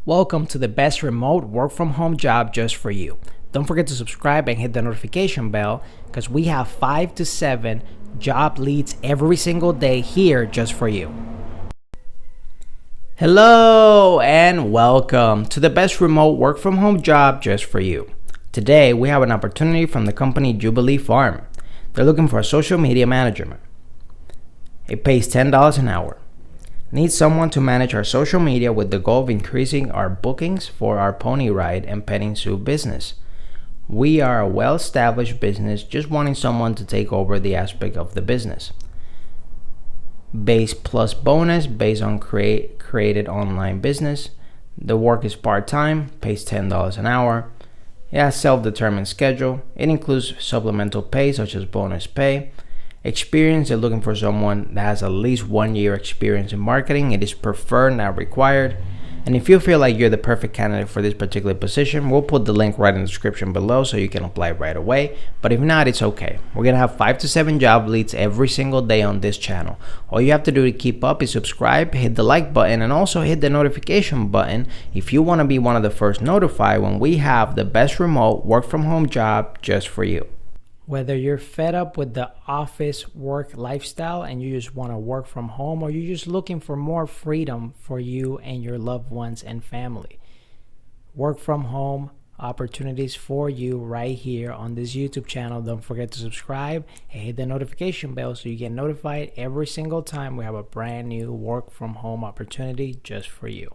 Welcome to the best remote work from home job just for you. Don't forget to subscribe and hit the notification bell because we have 5 to 7 job leads every single day here just for you. Hello and welcome to the best remote work from home job just for you. Today we have an opportunity from the company Jubilee Farm. They're looking for a social media manager. It pays $10 an hour. Need someone to manage our social media with the goal of increasing our bookings for our pony ride and petting zoo business. We are a well-established business just wanting someone to take over the aspect of the business. Base plus bonus based on created online business. The work is part-time, pays $10 an hour. It has self-determined schedule. It includes supplemental pay such as bonus pay. Experience, they're looking for someone that has at least 1 year experience in marketing. It is preferred, not required. And if you feel like you're the perfect candidate for this particular position, we'll put the link right in the description below so you can apply right away. But if not, it's okay. We're going to have 5 to 7 job leads every single day on this channel. All you have to do to keep up is subscribe, hit the like button, and also hit the notification button if you want to be one of the first notified when we have the best remote work from home job just for you. Whether you're fed up with the office work lifestyle and you just want to work from home, or you're just looking for more freedom for you and your loved ones and family, work from home opportunities for you right here on this YouTube channel. Don't forget to subscribe and hit the notification bell so you get notified every single time we have a brand new work from home opportunity just for you.